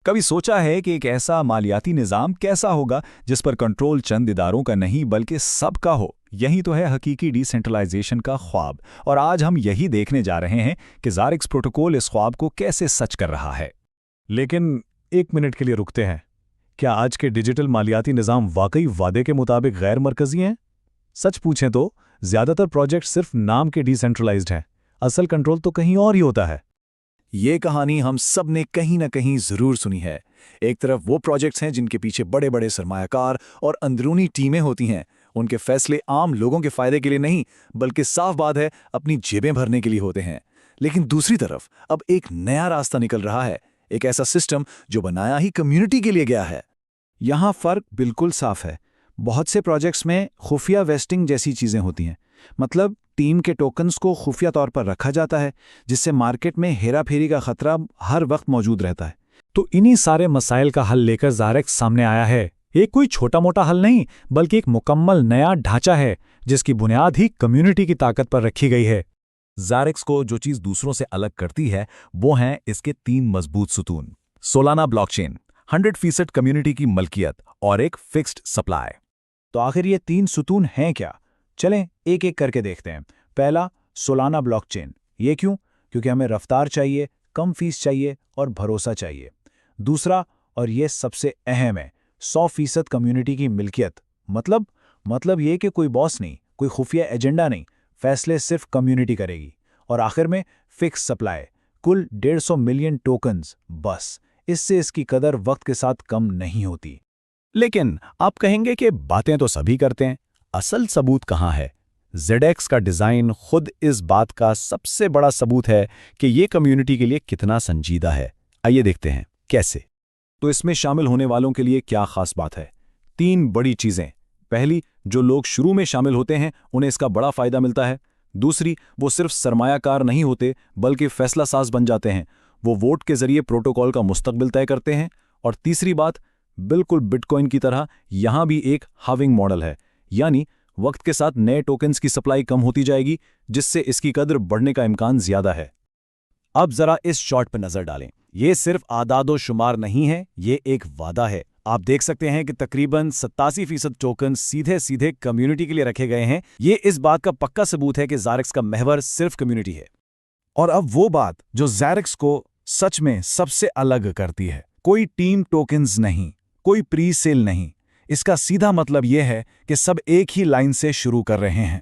कभी सोचा है कि एक ऐसा मालियाती निज़ाम कैसा होगा जिस पर कंट्रोल चंद इदारों का नहीं बल्कि सबका हो? यही तो है हकीकी डिसेंट्रलाइजेशन का ख्वाब। और आज हम यही देखने जा रहे हैं कि ज़ारिक्स प्रोटोकॉल इस ख्वाब को कैसे सच कर रहा है। लेकिन एक मिनट के लिए रुकते हैं। क्या आज के डिजिटल मालियाती निज़ाम वाकई वादे के मुताबिक गैर मरकज़ी हैं? सच पूछें तो ज़्यादातर प्रोजेक्ट सिर्फ नाम के डिसेंट्रलाइज्ड हैं। असल कंट्रोल तो कहीं और ही होता है। ये कहानी हम सब ने कहीं ना कहीं ज़रूर सुनी है। एक तरफ वो प्रोजेक्ट्स हैं जिनके पीछे बड़े बड़े सरमायाकार और अंदरूनी टीमें होती हैं। उनके फैसले आम लोगों के फ़ायदे के लिए नहीं बल्कि साफ बात है अपनी जेबें भरने के लिए होते हैं। लेकिन दूसरी तरफ अब एक नया रास्ता निकल रहा है, एक ऐसा सिस्टम जो बनाया ही कम्युनिटी के लिए गया है। यहाँ फ़र्क बिल्कुल साफ है। बहुत से प्रोजेक्ट्स में खुफिया वेस्टिंग जैसी चीज़ें होती हैं। मतलब टीम के टोकन्स को खुफिया तौर पर रखा जाता है, जिससे मार्केट में हेराफेरी का खतरा हर वक्त मौजूद रहता है। तो इन्हीं सारे मसाइल का हल लेकर ज़ारिक्स सामने आया है। एक कोई छोटा मोटा हल नहीं बल्कि एक मुकम्मल नया ढांचा है जिसकी बुनियाद ही कम्युनिटी की ताकत पर रखी गई है। ज़ारिक्स को जो चीज़ दूसरों से अलग करती है वो हैं इसके 3 मजबूत सुतून: सोलाना ब्लॉकचेन, 100% कम्युनिटी की मलकियत और एक फिक्स्ड सप्लाई। तो आखिर ये 3 सुतून हैं क्या? चलें एक एक करके देखते हैं। पहला, सोलाना ब्लॉकचेन। ये क्यों? क्योंकि हमें रफ्तार चाहिए, कम फीस चाहिए और भरोसा चाहिए। दूसरा, और ये सबसे अहम है, 100% कम्युनिटी की मिल्कियत। मतलब ये कि कोई बॉस नहीं, कोई खुफिया एजेंडा नहीं, फैसले सिर्फ कम्युनिटी करेगी। और आखिर में फिक्स सप्लाई, कुल 150 मिलियन टोकन्स, बस। इससे इसकी कदर वक्त के साथ कम नहीं होती। लेकिन आप कहेंगे कि बातें तो सभी करते हैं, असल सबूत कहाँ है? ZX का डिज़ाइन खुद इस बात का सबसे बड़ा सबूत है कि ये कम्युनिटी के लिए कितना संजीदा है। आइए देखते हैं कैसे। तो इसमें शामिल होने वालों के लिए क्या खास बात है? 3 बड़ी चीज़ें। पहली, जो लोग शुरू में शामिल होते हैं उन्हें इसका बड़ा फ़ायदा मिलता है। दूसरी, वो सिर्फ सरमायाकार नहीं होते बल्कि फैसला साज बन जाते हैं। वो वोट के जरिए प्रोटोकॉल का मुस्तकबिल तय करते हैं। और तीसरी बात, बिल्कुल बिटकॉइन की तरह यहाँ भी एक हाविंग मॉडल है, यानी वक्त के साथ नए टोकन्स की सप्लाई कम होती जाएगी जिससे इसकी कदर बढ़ने का इम्कान ज्यादा है। अब जरा इस चार्ट पर नजर डालें। ये सिर्फ आदादो शुमार नहीं है, ये एक वादा है। आप देख सकते हैं कि तकरीबन 87% टोकन सीधे सीधे कम्युनिटी के लिए रखे गए हैं। ये इस बात का पक्का सबूत है कि ज़ारिक्स का महवर सिर्फ कम्युनिटी है। और अब वो बात जो ज़ारिक्स को सच में सबसे अलग करती है, कोई टीम टोकन्स नहीं, कोई प्री सेल नहीं। इसका सीधा मतलब यह है कि सब एक ही लाइन से शुरू कर रहे हैं।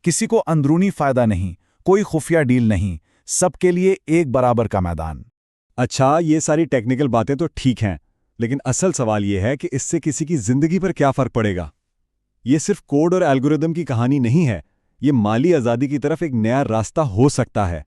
किसी को अंदरूनी फायदा नहीं, कोई खुफिया डील नहीं, सबके लिए एक बराबर का मैदान। अच्छा, ये सारी टेक्निकल बातें तो ठीक हैं, लेकिन असल सवाल ये है कि इससे किसी की जिंदगी पर क्या फर्क पड़ेगा? ये सिर्फ कोड और एल्गोरिदम की कहानी नहीं है, ये माली आज़ादी की तरफ एक नया रास्ता हो सकता है।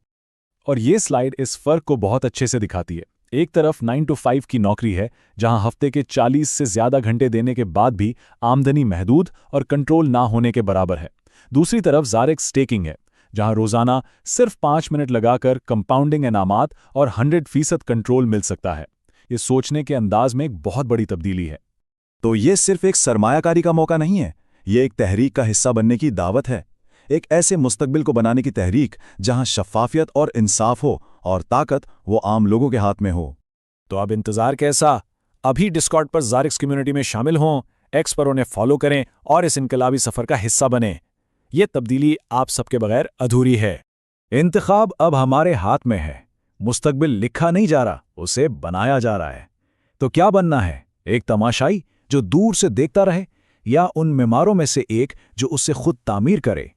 और ये स्लाइड इस फर्क को बहुत अच्छे से दिखाती है। एक तरफ 9 to 5 की नौकरी है जहां हफ्ते के 40 से ज्यादा घंटे देने के बाद भी आमदनी महदूद और कंट्रोल ना होने के बराबर है। दूसरी तरफ ज़ारिक्स स्टेकिंग है जहां रोजाना सिर्फ 5 मिनट लगाकर कंपाउंडिंग इनामात और 100% कंट्रोल मिल सकता है। ये सोचने के अंदाज में एक बहुत बड़ी तब्दीली है। तो ये सिर्फ एक सरमायाकारी का मौका नहीं है, ये एक तहरीक का हिस्सा बनने की दावत है। एक ऐसे मुस्तकबिल को बनाने की तहरीक जहां शफ़ाफियत और इंसाफ हो और ताकत वो आम लोगों के हाथ में हो। तो अब इंतजार कैसा? अभी डिस्कॉर्ड पर ज़ारिक्स कम्युनिटी में शामिल हों, एक्स पर उन्हें फॉलो करें और इस इनकलाबी सफर का हिस्सा बने। ये तब्दीली आप सबके बगैर अधूरी है। इंतखाब अब हमारे हाथ में है। मुस्तकबिल लिखा नहीं जा रहा, उसे बनाया जा रहा है। तो क्या बनना है? एक तमाशाई जो दूर से देखता रहे, या उन मेमारों में से एक जो उससे खुद तामीर करे?